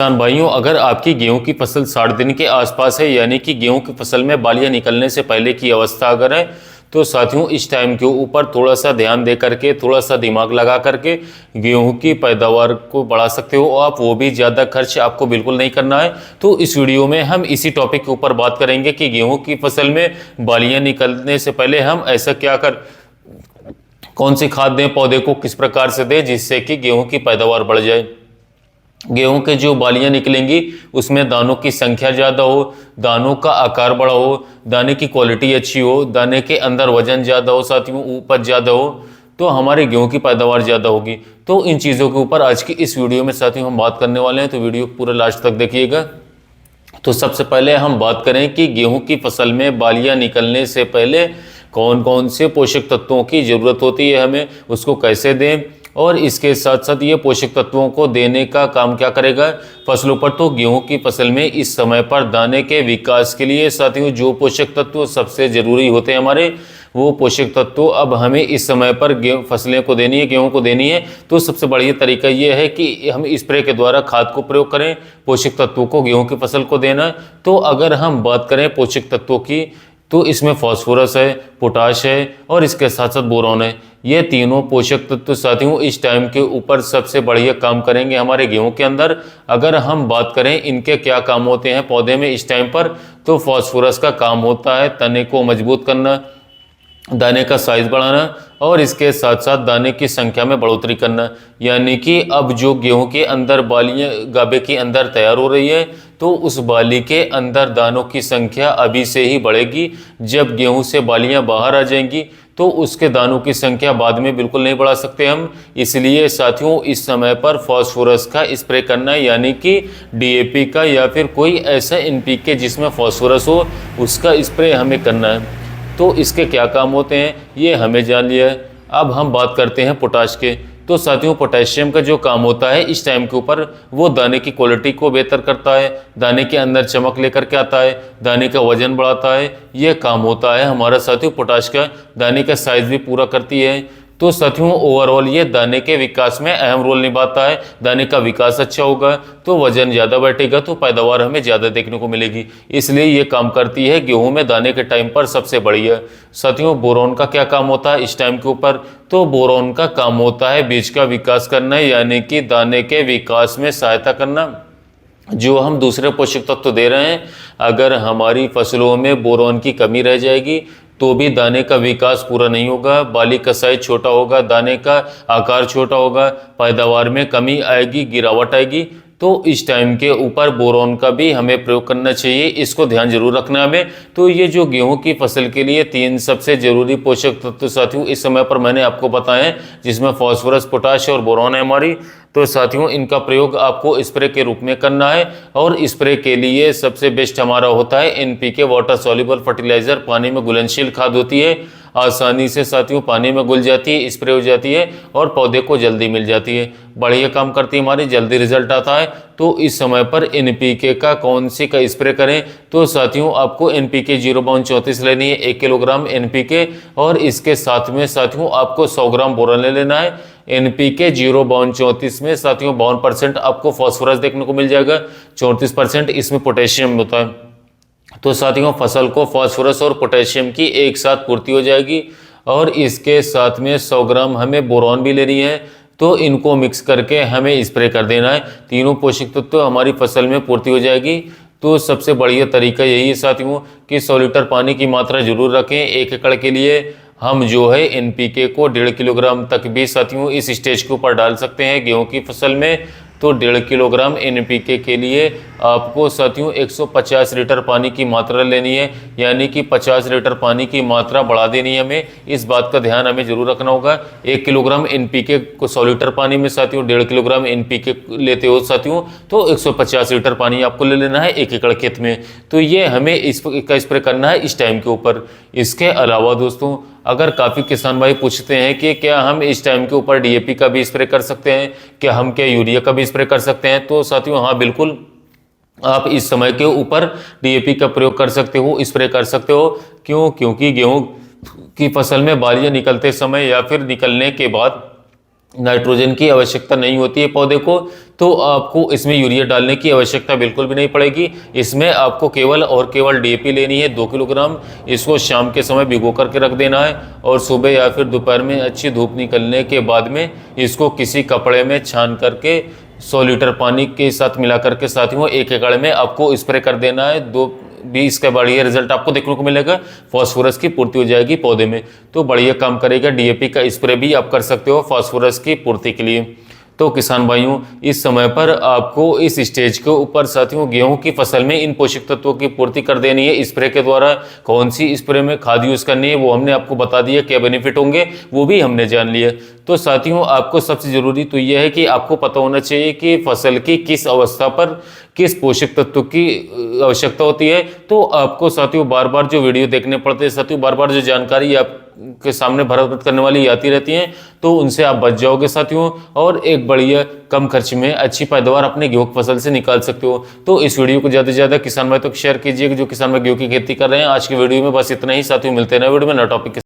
किसान भाइयों, अगर आपकी गेहूं की फसल 60 दिन के आसपास है, यानी कि गेहूं की फसल में बालियां निकलने से पहले की अवस्था अगर है, तो साथियों इस टाइम के ऊपर थोड़ा सा ध्यान दे करके, थोड़ा सा दिमाग लगा करके गेहूं की पैदावार को बढ़ा सकते हो आप। वो भी ज़्यादा खर्च आपको बिल्कुल नहीं करना है। तो इस वीडियो में हम इसी टॉपिक के ऊपर बात करेंगे कि गेहूं की फसल में बालियां निकलने से पहले हम ऐसा क्या कौन सी खाद दें, पौधे को किस प्रकार से दें जिससे कि गेहूं की पैदावार बढ़ जाए। गेहूं के जो बालियां निकलेंगी उसमें दानों की संख्या ज़्यादा हो, दानों का आकार बड़ा हो, दाने की क्वालिटी अच्छी हो, दाने के अंदर वजन ज़्यादा हो, साथियों उपज ज़्यादा हो, तो हमारे गेहूं की पैदावार ज़्यादा होगी। तो इन चीज़ों के ऊपर आज की इस वीडियो में साथियों हम बात करने वाले हैं, तो वीडियो पूरा लास्ट तक देखिएगा। तो सबसे पहले हम बात करें कि गेहूं की फसल में बालियां निकलने से पहले कौन कौन से पोषक तत्वों की ज़रूरत होती है, हमें उसको कैसे दें, और इसके साथ साथ ये पोषक तत्वों को देने का काम क्या करेगा फसलों पर। तो गेहूं की फसल में इस समय पर दाने के विकास के लिए साथियों जो पोषक तत्व सबसे ज़रूरी होते हैं हमारे, वो पोषक तत्व अब हमें इस समय पर फसलें को देनी है, गेहूं को देनी है। तो सबसे बढ़िया तरीका ये है कि हम स्प्रे के द्वारा खाद को प्रयोग करें, पोषक तत्वों को गेहूं की फसल को देना। तो अगर हम बात करें पोषक तत्वों की, तो इसमें फास्फोरस है, पोटाश है और इसके साथ साथ बोरॉन है। ये तीनों पोषक तत्व साथियों इस टाइम के ऊपर सबसे बढ़िया काम करेंगे हमारे गेहूं के अंदर। अगर हम बात करें इनके क्या काम होते हैं पौधे में इस टाइम पर, तो फास्फोरस का काम होता है तने को मजबूत करना, दाने का साइज बढ़ाना और इसके साथ साथ दाने की संख्या में बढ़ोतरी करना। यानी कि अब जो गेहूं के अंदर बालियां गाभे के अंदर तैयार हो रही है, तो उस बाली के अंदर दानों की संख्या अभी से ही बढ़ेगी। जब गेहूं से बालियां बाहर आ जाएंगी तो उसके दानों की संख्या बाद में बिल्कुल नहीं बढ़ा सकते हम। इसलिए साथियों इस समय पर फास्फोरस का स्प्रे करना है, यानी कि डीएपी का या फिर कोई ऐसा एनपीके जिसमें फास्फोरस हो, उसका स्प्रे हमें करना है। तो इसके क्या काम होते हैं ये हमें जान लिया है। अब हम बात करते हैं पोटाश के। तो साथियों पोटेशियम का जो काम होता है इस टाइम के ऊपर, वो दाने की क्वालिटी को बेहतर करता है, दाने के अंदर चमक लेकर के आता है, दाने का वजन बढ़ाता है। ये काम होता है हमारा साथियों पोटाश का। दाने का साइज भी पूरा करती है। तो साथियों ओवरऑल ये दाने के विकास में अहम रोल निभाता है। दाने का विकास अच्छा होगा तो वजन ज़्यादा बैठेगा, तो पैदावार हमें ज़्यादा देखने को मिलेगी। इसलिए ये काम करती है गेहूं में दाने के टाइम पर सबसे बढ़िया। साथियों बोरॉन का क्या काम होता है इस टाइम के ऊपर, तो बोरॉन का काम होता है बीज का विकास करना, यानी कि दाने के विकास में सहायता करना। जो हम दूसरे पोषक तत्व दे रहे हैं, अगर हमारी फसलों में बोरॉन की कमी रह जाएगी तो भी दाने का विकास पूरा नहीं होगा, बाली का साइज छोटा होगा, दाने का आकार छोटा होगा, पैदावार में कमी आएगी, गिरावट आएगी। तो इस टाइम के ऊपर बोरॉन का भी हमें प्रयोग करना चाहिए, इसको ध्यान जरूर रखना हमें। तो ये जो गेहूं की फसल के लिए 3 सबसे जरूरी पोषक तत्व साथियों इस समय पर मैंने आपको बताए हैं, जिसमें फास्फोरस, पोटाश और बोरॉन है हमारी। तो साथियों इनका प्रयोग आपको स्प्रे के रूप में करना है, और स्प्रे के लिए सबसे बेस्ट हमारा होता है एनपीके, वाटर सॉल्युबल फर्टिलाइजर। पानी में घुलनशील खाद होती है, आसानी से साथियों पानी में घुल जाती है, स्प्रे हो जाती है और पौधे को जल्दी मिल जाती है, बढ़िया काम करती है हमारी, जल्दी रिजल्ट आता है। तो इस समय पर एनपीके का कौन सी का स्प्रे करें, तो साथियों आपको एनपीके 0.34 लेनी है 1 किलोग्राम एनपीके, और इसके साथ में साथियों आपको 100 ग्राम बोरॉन ले लेना है। एनपीके 0.34 में साथियों 52% आपको फास्फोरस देखने को मिल जाएगा, 34% इसमें पोटेशियम होता है। तो साथियों फसल को फास्फोरस और पोटेशियम की एक साथ पूर्ति हो जाएगी, और इसके साथ में 100 ग्राम हमें बोरॉन भी लेनी है। तो इनको मिक्स करके हमें स्प्रे कर देना है, तीनों पोषक तत्व हमारी फसल में पूर्ति हो जाएगी। तो सबसे बढ़िया तरीका यही है साथियों कि 100 लीटर पानी की मात्रा जरूर रखें 1 एकड़ के लिए। हम जो है एनपीके को 1.5 किलोग्राम तक भी साथियों इस स्टेज के ऊपर डाल सकते हैं गेहूं की फसल में। तो 1.5 किलोग्राम एनपीके के लिए आपको साथियों 150 लीटर पानी की मात्रा लेनी है, यानी कि 50 लीटर पानी की मात्रा बढ़ा देनी है हमें। इस बात का ध्यान हमें जरूर रखना होगा। 1 किलोग्राम एनपीके को 100 लीटर पानी में साथियों 1.5 किलोग्राम एनपीके लेते हो साथियों, तो 150 लीटर पानी आपको ले लेना है 1 एकड़ खेत में। तो ये हमें इसका स्प्रे करना है इस टाइम के ऊपर। इसके अलावा दोस्तों अगर काफ़ी किसान भाई पूछते हैं कि क्या हम इस टाइम के ऊपर डीएपी का भी स्प्रे कर सकते हैं, क्या हम क्या यूरिया का भी स्प्रे कर सकते हैं, तो साथियों हाँ बिल्कुल, आप इस समय के ऊपर डीएपी का प्रयोग कर सकते हो, स्प्रे कर सकते हो। क्यों? क्योंकि गेहूं की फसल में बालियां निकलते समय या फिर निकलने के बाद नाइट्रोजन की आवश्यकता नहीं होती है पौधे को, तो आपको इसमें यूरिया डालने की आवश्यकता बिल्कुल भी नहीं पड़ेगी। इसमें आपको केवल और केवल डीएपी लेनी है 2 किलोग्राम। इसको शाम के समय भिगो करके रख देना है और सुबह या फिर दोपहर में अच्छी धूप निकलने के बाद में इसको किसी कपड़े में छान करके 100 लीटर पानी के साथ मिला करके साथियों 1 एकड़ में आपको स्प्रे कर देना है। 2-20 का बढ़िया रिजल्ट आपको देखने को मिलेगा। फास्फोरस की पूर्ति हो जाएगी पौधे में, तो बढ़िया काम करेगा। डीएपी का स्प्रे भी आप कर सकते हो फास्फोरस की पूर्ति के लिए। तो किसान भाइयों, इस समय पर आपको इस स्टेज के ऊपर साथियों गेहूं की फसल में इन पोषक तत्वों की पूर्ति कर देनी है स्प्रे के द्वारा। कौन सी स्प्रे में खाद यूज करनी है वो हमने आपको बता दिया, क्या बेनिफिट होंगे वो भी हमने जान लिया। तो साथियों, आपको सबसे जरूरी तो यह है कि आपको पता होना चाहिए कि फसल की किस अवस्था पर किस पोषक तत्व की आवश्यकता होती है। तो आपको साथियों बार बार जो वीडियो देखने पड़ते हैं, साथियों बार बार जो जानकारी आपके सामने भरत करने वाली आती रहती हैं, तो उनसे आप बच जाओगे साथियों, और एक बढ़िया कम खर्च में अच्छी पैदावार अपने गेहूं की फसल से निकाल सकते हो। तो इस वीडियो को ज़्यादा से ज़्यादा किसान भाई तक शेयर कीजिए जो किसान भाई गेहूं की खेती कर रहे हैं। आज की वीडियो में बस इतना ही साथियों, मिलते हैं नए वीडियो में नए टॉपिक के